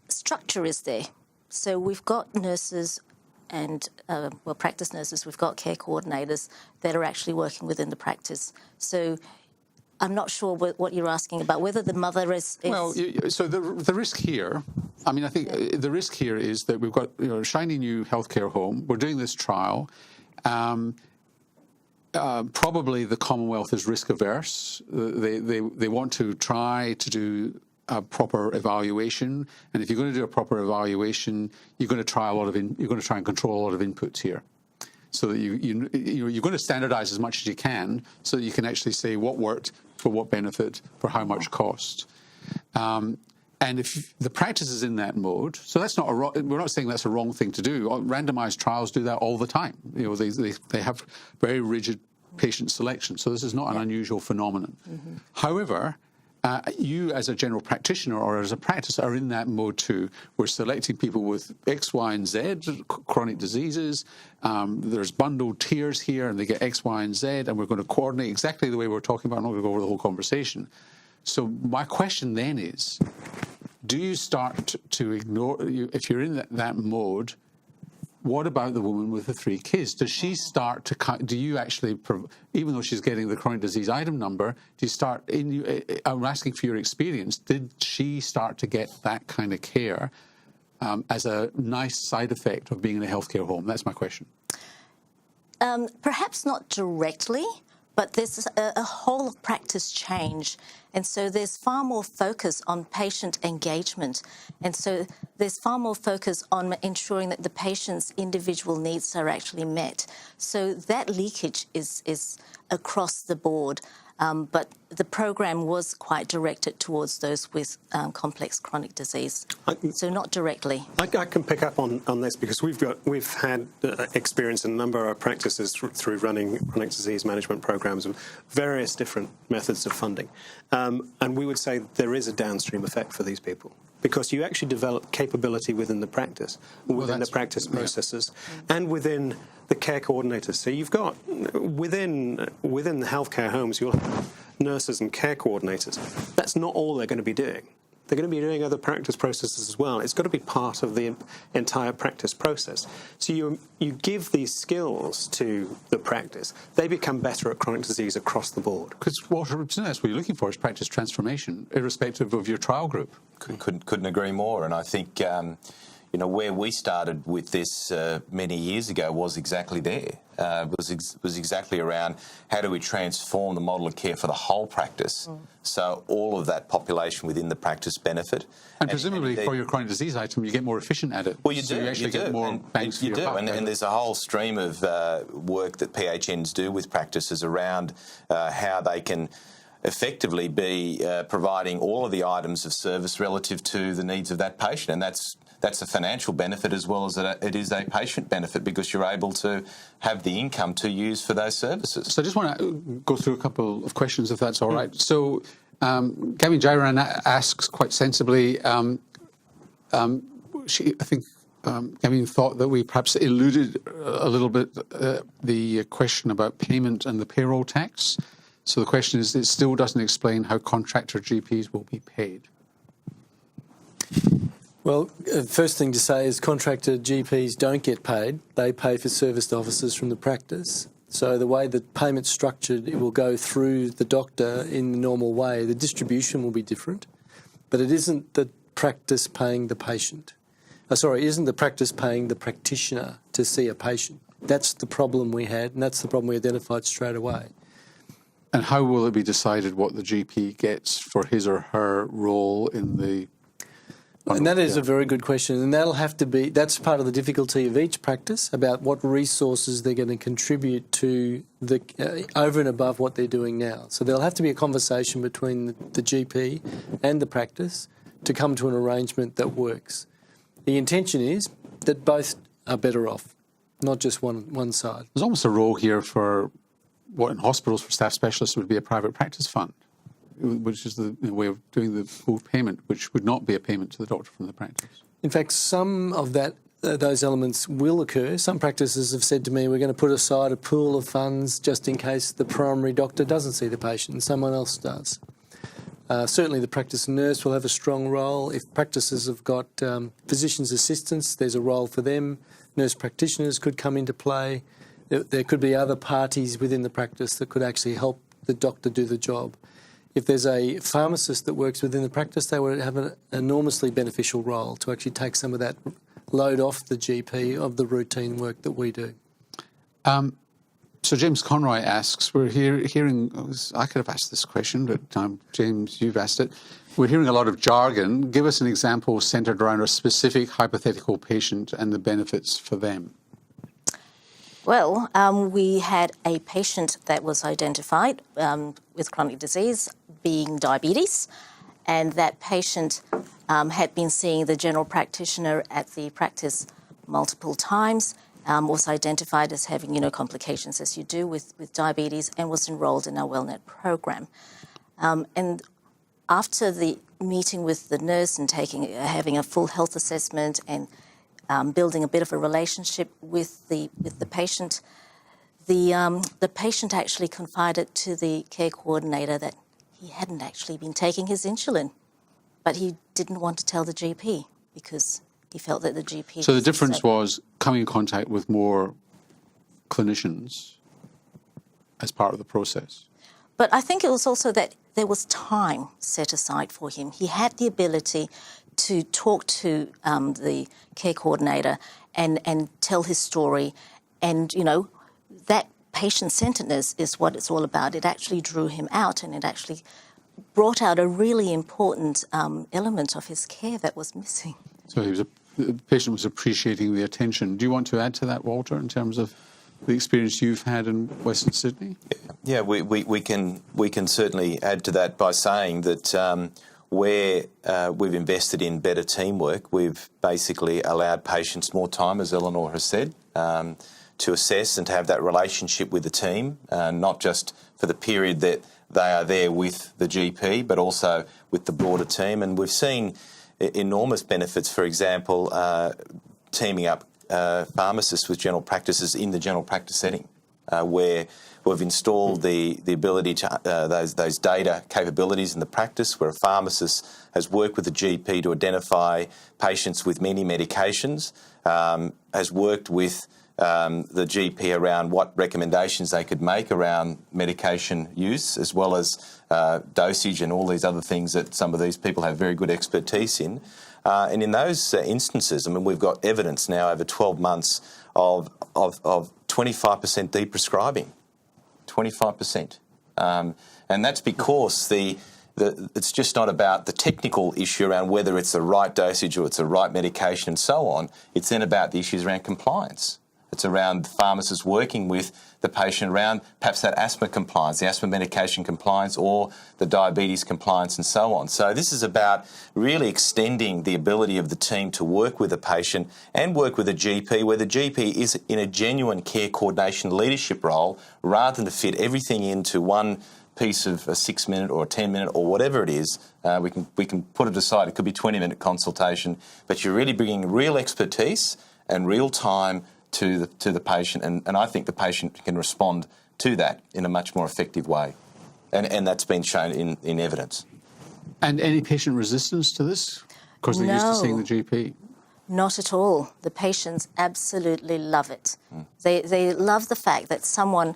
structure is there. So we've got nurses and, practice nurses, we've got care coordinators that are actually working within the practice. So I'm not sure what you're asking about, whether the mother is... Well, so the risk here, I mean, I think the risk here is that we've got a shiny new healthcare home. We're doing this trial. Probably the Commonwealth is risk averse. They want to try to do a proper evaluation, and if you're going to do a proper evaluation, you're going to try and control a lot of inputs here, so that you're going to standardise as much as you can, so that you can actually say what worked for what benefit for how much cost. And if the practice is in that mode, so that's not we're not saying that's a wrong thing to do. Randomised trials do that all the time. They have very rigid patient selection, so this is not an unusual phenomenon. Mm-hmm. However, you as a general practitioner or as a practice are in that mode too. We're selecting people with X, Y, and Z chronic diseases. There's bundled tiers here, and they get X, Y, and Z, and we're going to coordinate exactly the way we're talking about. I'm not going to go over the whole conversation. So my question then is, do you start to ignore, if you're in that mode, what about the woman with the 3 kids? Does she start to, do you actually, even though she's getting the chronic disease item number, do you start, I'm asking for your experience, did she start to get that kind of care as a nice side effect of being in a healthcare home? That's my question. Perhaps not directly, But there's a whole of practice change. And so there's far more focus on patient engagement. And so there's far more focus on ensuring that the patient's individual needs are actually met. So that leakage is across the board. But the program was quite directed towards those with complex chronic disease, so not directly. I can pick up on this because we've had experience in a number of our practices through running chronic disease management programs of various different methods of funding, and we would say there is a downstream effect for these people, because you actually develop capability within the practice, within the practice processes, and within the care coordinators. So you've got within the healthcare homes, you'll have nurses and care coordinators. That's not all they're going to be doing. They're going to be doing other practice processes as well. It's got to be part of the entire practice process. So you give these skills to the practice. They become better at chronic disease across the board. Because that's what you're looking for, is practice transformation, irrespective of your trial group. Couldn't agree more. And I think, where we started with this many years ago was exactly there. Was exactly around how do we transform the model of care for the whole practice, so all of that population within the practice benefit. And presumably for your chronic disease item, you get more efficient at it. Well, you so do. You actually get more bangs for your buck. And there's a whole stream of work that PHNs do with practices around how they can effectively be providing all of the items of service relative to the needs of that patient. And that's a financial benefit as well as it is a patient benefit, because you're able to have the income to use for those services. So I just want to go through a couple of questions, if that's all right. So Gavin Jairan asks quite sensibly, I think Gavin thought that we perhaps eluded a little bit the question about payment and the payroll tax. So the question is, it still doesn't explain how contractor GPs will be paid. Well, first thing to say is contractor GPs don't get paid. They pay for serviced officers from the practice. So the way the payment's structured, it will go through the doctor in the normal way. The distribution will be different, but it isn't the practice paying the patient. It isn't the practice paying the practitioner to see a patient. That's the problem we had, and that's the problem we identified straight away. And how will it be decided what the GP gets for his or her role in the... And that is a very good question, and that's part of the difficulty of each practice, about what resources they're going to contribute to over and above what they're doing now. So there'll have to be a conversation between the GP and the practice to come to an arrangement that works. The intention is that both are better off, not just one side. There's almost a role here for what in hospitals for staff specialists would be a private practice fund, which is the way of doing the full payment, which would not be a payment to the doctor from the practice. In fact, some of those elements will occur. Some practices have said to me, we're going to put aside a pool of funds just in case the primary doctor doesn't see the patient and someone else does. Certainly the practice nurse will have a strong role. If practices have got physician's assistants, there's a role for them. Nurse practitioners could come into play. There could be other parties within the practice that could actually help the doctor do the job. If there's a pharmacist that works within the practice, they would have an enormously beneficial role to actually take some of that load off the GP of the routine work that we do. So James Conroy asks, we're hearing, I could have asked this question, but James, you've asked it. We're hearing a lot of jargon. Give us an example centred around a specific hypothetical patient and the benefits for them. Well, we had a patient that was identified with chronic disease, being diabetes, and that patient had been seeing the general practitioner at the practice multiple times, was identified as having, complications as you do with diabetes, and was enrolled in our WellNet program. And after the meeting with the nurse and having a full health assessment and building a bit of a relationship with the patient, the patient actually confided to the care coordinator that he hadn't actually been taking his insulin, but he didn't want to tell the GP because he felt that the GP... So the difference was coming in contact with more clinicians as part of the process. But I think it was also that there was time set aside for him. He had the ability to talk to the care coordinator and tell his story. And, that patient-centeredness is what it's all about. It actually drew him out, and it actually brought out a really important element of his care that was missing. So the patient was appreciating the attention. Do you want to add to that, Walter, in terms of the experience you've had in Western Sydney? Yeah, we can certainly add to that by saying that where we've invested in better teamwork, we've basically allowed patients more time, as Eleanor has said, to assess and to have that relationship with the team, not just for the period that they are there with the GP, but also with the broader team. And we've seen enormous benefits, for example, teaming up pharmacists with general practices in the general practice setting, where we've installed the ability to those data capabilities in the practice, where a pharmacist has worked with the GP to identify patients with many medications, has worked with the GP around what recommendations they could make around medication use, as well as dosage and all these other things that some of these people have very good expertise in. And in those instances, I mean, we've got evidence now over 12 months of 25% deprescribing, 25%. And that's because it's just not about the technical issue around whether it's the right dosage or it's the right medication and so on. It's then about the issues around compliance. It's around pharmacists working with the patient around perhaps that asthma compliance, the asthma medication compliance, or the diabetes compliance and so on. So this is about really extending the ability of the team to work with a patient and work with a GP, where the GP is in a genuine care coordination leadership role, rather than to fit everything into one piece of a 6-minute or a 10-minute or whatever it is. We can put it aside. It could be 20-minute consultation, but you're really bringing real expertise and real time to the patient, and I think the patient can respond to that in a much more effective way, and that's been shown in evidence. And any patient resistance to this? Because they're used to seeing the GP? Not at all. The patients absolutely love it. They love the fact that someone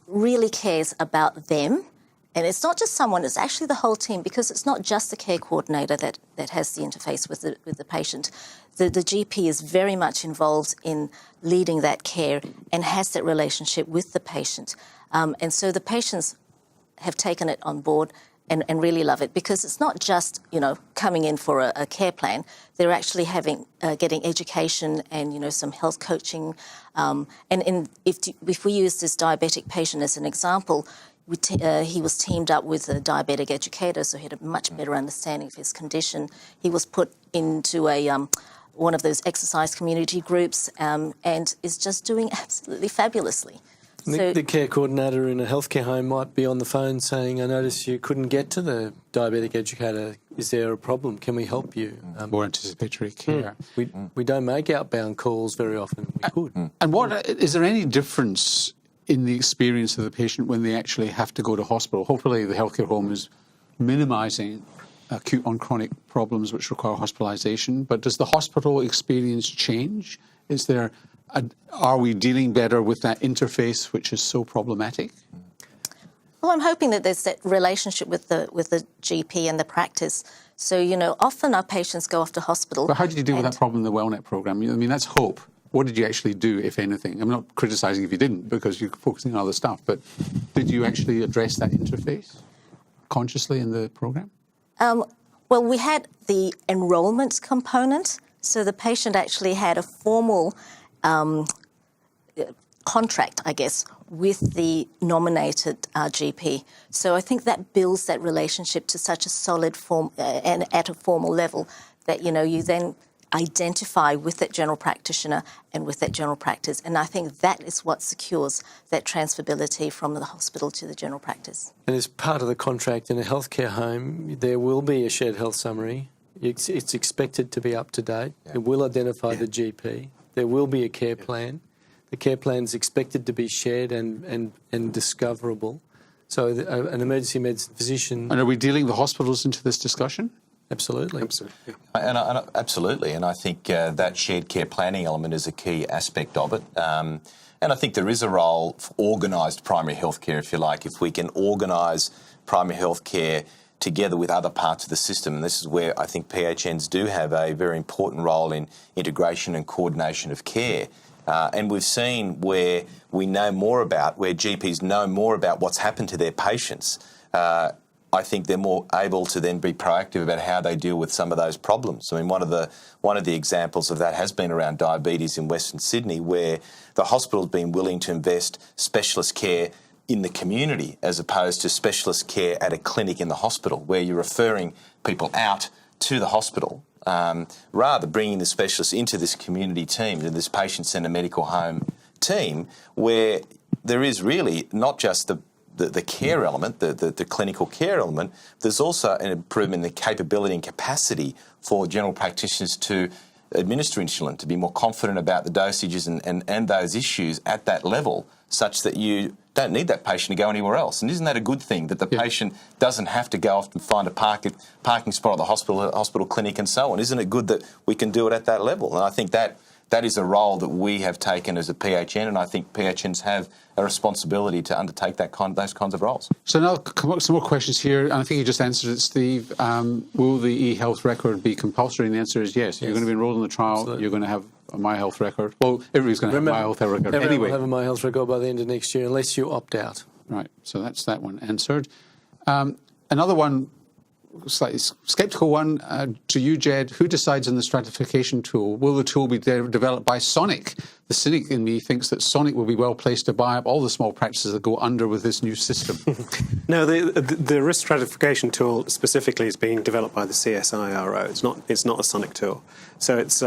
really cares about them. And it's not just someone, it's actually the whole team, because it's not just the care coordinator that has the interface with the patient. The GP is very much involved in leading that care and has that relationship with the patient. And so the patients have taken it on board and really love it, because it's not just, coming in for a care plan. They're actually getting education and, some health coaching. And if we use this diabetic patient as an example, he was teamed up with a diabetic educator, so he had a much better understanding of his condition. He was put into one of those exercise community groups and is just doing absolutely fabulously. The care coordinator in a healthcare home might be on the phone saying, I noticed you couldn't get to the diabetic educator. Is there a problem? Can we help you? More anticipatory care. We don't make outbound calls very often. We could. And is there any difference in the experience of the patient when they actually have to go to hospital? Hopefully the healthcare home is minimising acute on chronic problems which require hospitalisation, but does the hospital experience change? Are we dealing better with that interface which is so problematic? Well, I'm hoping that there's that relationship with the GP and the practice. So, often our patients go off to hospital. But how did you deal with that problem in the WellNet program? I mean, that's hope. What did you actually do, if anything? I'm not criticising if you didn't, because you're focusing on other stuff, but did you actually address that interface consciously in the program? Well, we had the enrollments component. So the patient actually had a formal contract, I guess, with the nominated GP. So I think that builds that relationship to such a solid form and at a formal level that, you then identify with that general practitioner and with that general practice. And I think that is what secures that transferability from the hospital to the general practice. And as part of the contract in a healthcare home, there will be a shared health summary. It's expected to be up to date. Yeah. It will identify the GP. There will be a care plan. The care plan is expected to be shared and discoverable. So an emergency medicine physician... And are we dealing the hospitals into this discussion? Absolutely. Absolutely. Absolutely. And I think that shared care planning element is a key aspect of it. And I think there is a role for organised primary health care, if you like, if we can organise primary health care together with other parts of the system. And this is where I think PHNs do have a very important role in integration and coordination of care. And we've seen where we know more about, where GPs know more about what's happened to their patients. I think they're more able to then be proactive about how they deal with some of those problems. I mean, one of the examples of that has been around diabetes in Western Sydney, where the hospital's been willing to invest specialist care in the community as opposed to specialist care at a clinic in the hospital, where you're referring people out to the hospital, rather bringing the specialists into this community team, to this patient centre medical home team, where there is really not just the care element, the clinical care element, there's also an improvement in the capability and capacity for general practitioners to administer insulin, to be more confident about the dosages and those issues at that level, such that you don't need that patient to go anywhere else. And isn't that a good thing, that the patient doesn't have to go off and find a parking spot at the hospital clinic and so on? Isn't it good that we can do it at that level? And I think that is a role that we have taken as a PHN, and I think PHNs have a responsibility to undertake those kinds of roles. So now some more questions here, and I think you just answered it, Steve. Will the e-health record be compulsory? And the answer is yes. You're going to be enrolled in the trial. Absolutely. You're going to have a My Health record. Well, everybody's going to have a My Health record. Everyone anyway, will have a My Health record by the end of next year, unless you opt out. Right. So that's that one answered. Another one, slightly sceptical one, to you, Jed. Who decides on the stratification tool? Will the tool be developed by Sonic? The cynic in me thinks that Sonic will be well placed to buy up all the small practices that go under with this new system. No, the risk stratification tool specifically is being developed by the CSIRO. It's not a Sonic tool. So it's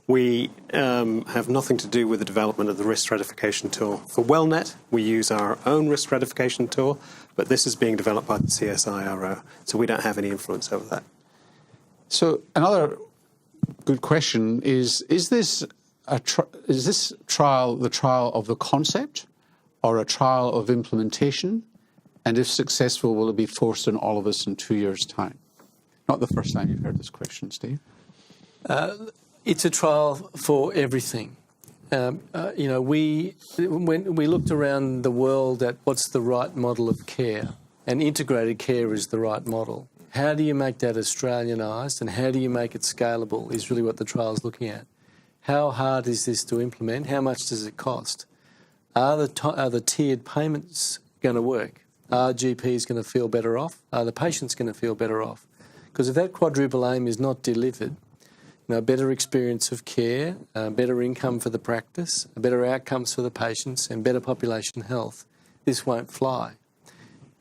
we have nothing to do with the development of the risk stratification tool. For WellNet, we use our own risk stratification tool, but this is being developed by the CSIRO, so we don't have any influence over that. So another good question is this trial the trial of the concept or a trial of implementation? And if successful, will it be forced on all of us in 2 years' time? Not the first time you've heard this question, Steve. It's a trial for everything. When we looked around the world at what's the right model of care, and integrated care is the right model. How do you make that Australianised, and how do you make it scalable is really what the trial is looking at. How hard is this to implement? How much does it cost? Are the tiered payments going to work? Are GPs going to feel better off? Are the patients going to feel better off? Because if that quadruple aim is not delivered, better experience of care, better income for the practice, better outcomes for the patients, and better population health, this won't fly.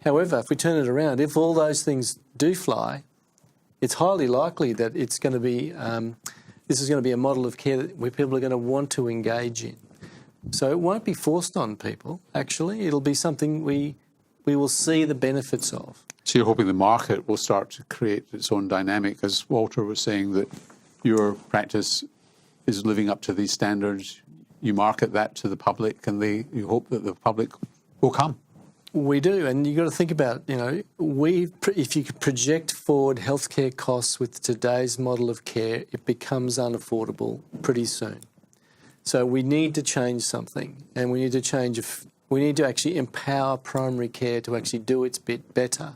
However, if we turn it around, if all those things do fly, it's highly likely that it's going to be this is going to be a model of care where people are going to want to engage in. So it won't be forced on people, actually. It'll be something we will see the benefits of. So you're hoping the market will start to create its own dynamic, as Walter was saying, that your practice is living up to these standards. You market that to the public, and you hope that the public will come. We do, and you've got to think about, if you could project forward healthcare costs with today's model of care, it becomes unaffordable pretty soon. So we need to change something, and we need to actually empower primary care to actually do its bit better.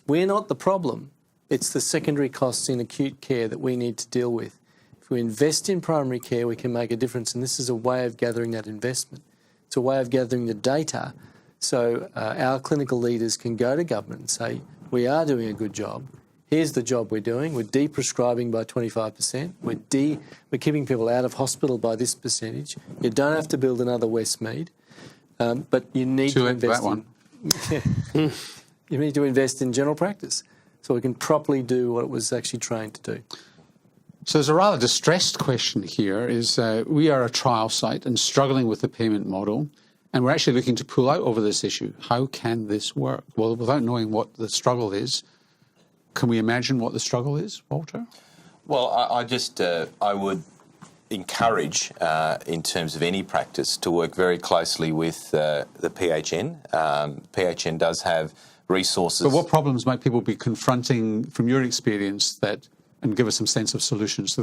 We're not the problem. It's the secondary costs in acute care that we need to deal with. If we invest in primary care, we can make a difference, and this is a way of gathering that investment. It's a way of gathering the data so our clinical leaders can go to government and say, we are doing a good job. Here's the job we're doing. We're de-prescribing by 25%. We're keeping people out of hospital by this percentage. You don't have to build another Westmead, but you need to invest you need to invest in general practice so we can properly do what it was actually trained to do. So there's a rather distressed question here, is we are a trial site and struggling with the payment model, and we're actually looking to pull out over this issue. How can this work? Well, without knowing what the struggle is, can we imagine what the struggle is, Walter? Well, I would encourage, in terms of any practice, to work very closely with the PHN. PHN does have resources. But what problems might people be confronting from your experience and give us some sense of solutions?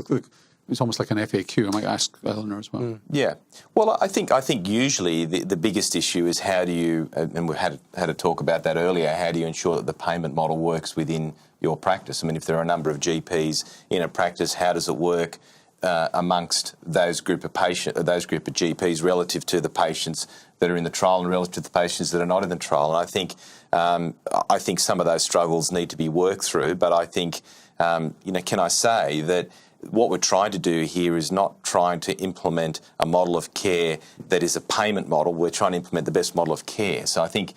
It's almost like an FAQ. I might ask Eleanor as well. Yeah. Well, I think usually the biggest issue is how do you, and we had a talk about that earlier, how do you ensure that the payment model works within your practice? I mean, if there are a number of GPs in a practice, how does it work amongst those group of GPs relative to the patients that are in the trial and relative to the patients that are not in the trial. And I think some of those struggles need to be worked through. But I think, can I say that what we're trying to do here is not trying to implement a model of care that is a payment model. We're trying to implement the best model of care. So I think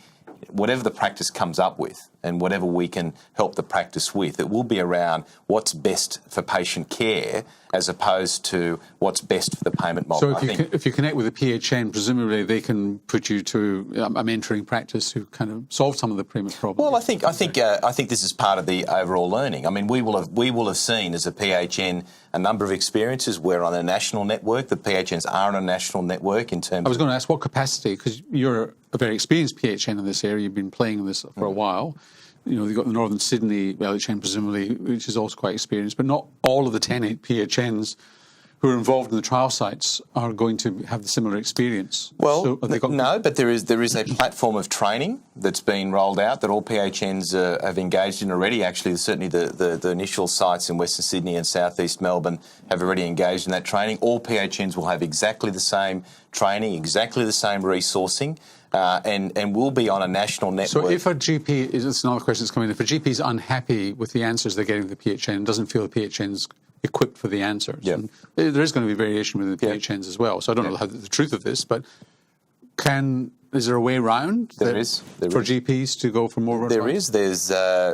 whatever the practice comes up with and whatever we can help the practice with, it will be around what's best for patient care as opposed to what's best for the payment model. So if you connect with the PHN, presumably they can put you to a mentoring practice who kind of solve some of the payment problems. Well, I think this is part of the overall learning. I mean, we will have seen as a PHN a number of experiences. We're on a national network. The PHNs are on a national network in terms. I was going to ask what capacity, because you're a very experienced PHN in this area. You've been playing in this for a while. You've got the Northern Sydney LHN, presumably, which is also quite experienced, but not all of the 10 PHNs who are involved in the trial sites are going to have the similar experience. Well, no, but there is a platform of training that's been rolled out that all PHNs have engaged in already. Actually, certainly the initial sites in Western Sydney and South East Melbourne have already engaged in that training. All PHNs will have exactly the same training, exactly the same resourcing. And we'll be on a national network. So if a GP, it's another question that's coming in, if a GP is unhappy with the answers they're getting from the PHN and doesn't feel the PHN's equipped for the answers, and there is going to be variation within the PHNs as well. So I don't know the truth of this, but is there a way around for GPs to go for more? There is. There's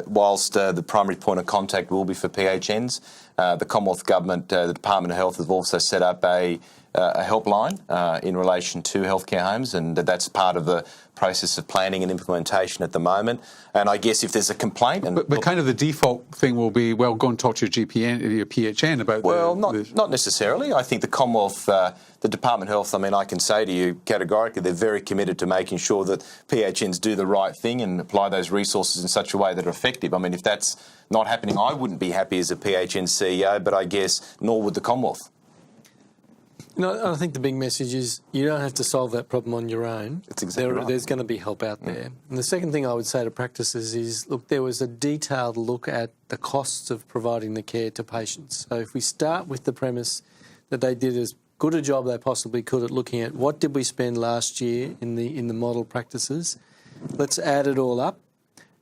whilst the primary point of contact will be for PHNs, the Commonwealth Government, the Department of Health have also set up a helpline in relation to healthcare homes, and that's part of the process of planning and implementation at the moment. And I guess if there's a complaint... But kind of the default thing will be, well, go and talk to your PHN about... Well, not necessarily. I think the Commonwealth, the Department of Health, I can say to you categorically, they're very committed to making sure that PHNs do the right thing and apply those resources in such a way that are effective. If that's not happening, I wouldn't be happy as a PHN CEO, but I guess nor would the Commonwealth. I think the big message is you don't have to solve that problem on your own. That's exactly right. There's going to be help out there. And the second thing I would say to practices is, look, there was a detailed look at the costs of providing the care to patients. So if we start with the premise that they did as good a job they possibly could at looking at what did we spend last year in the model practices, let's add it all up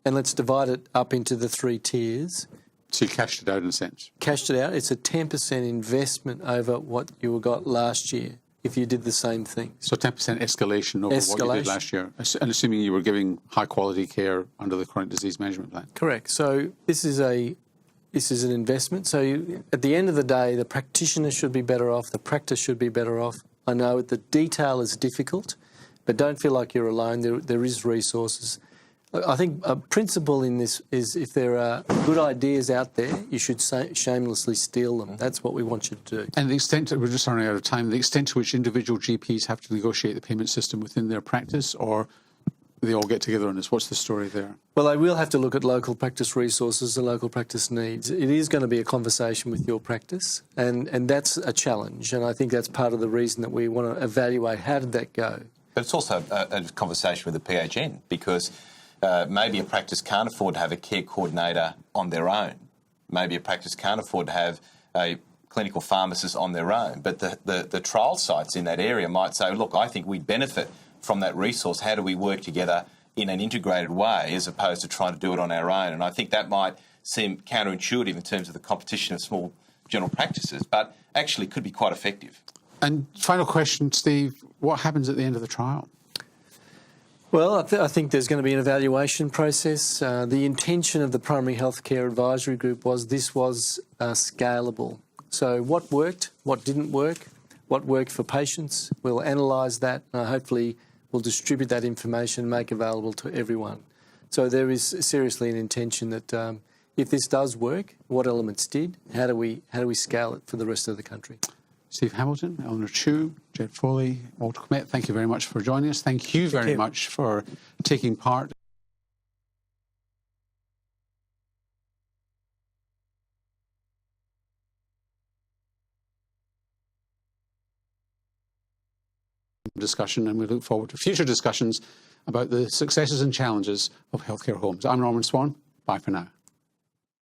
and let's divide it up into the 3 tiers. So you cashed it out in a sense? Cashed it out. It's a 10% investment over what you got last year if you did the same thing. So 10% escalation over what you did last year, and assuming you were giving high-quality care under the Chronic Disease Management Plan? Correct. So this is an investment. So at the end of the day, the practitioner should be better off, the practice should be better off. I know the detail is difficult, but don't feel like you're alone. There is resources. I think a principle in this is if there are good ideas out there, you should shamelessly steal them. That's what we want you to do. And the extent, we're just running out of time, the extent to which individual GPs have to negotiate the payment system within their practice, or they all get together on this? What's the story there? Well, they will have to look at local practice resources and local practice needs. It is going to be a conversation with your practice, and that's a challenge. And I think that's part of the reason that we want to evaluate how did that go. But it's also a conversation with the PHN, because maybe a practice can't afford to have a care coordinator on their own. Maybe a practice can't afford to have a clinical pharmacist on their own. But the trial sites in that area might say, look, I think we'd benefit from that resource. How do we work together in an integrated way as opposed to trying to do it on our own? And I think that might seem counterintuitive in terms of the competition of small general practices, but actually could be quite effective. And final question, Steve, what happens at the end of the trial? Well, I think there's going to be an evaluation process. The intention of the Primary Healthcare Advisory Group was this was scalable. So what worked, what didn't work, what worked for patients, we'll analyse that and hopefully we'll distribute that information and make available to everyone. So there is seriously an intention that if this does work, what elements did, how do we scale it for the rest of the country? Steve Hambleton, Eleanor Chu, Jed Foley, Walter Kmet, thank you very much for joining us. Thank you very much for taking part. Discussion, and we look forward to future discussions about the successes and challenges of healthcare homes. I'm Norman Swan. Bye for now.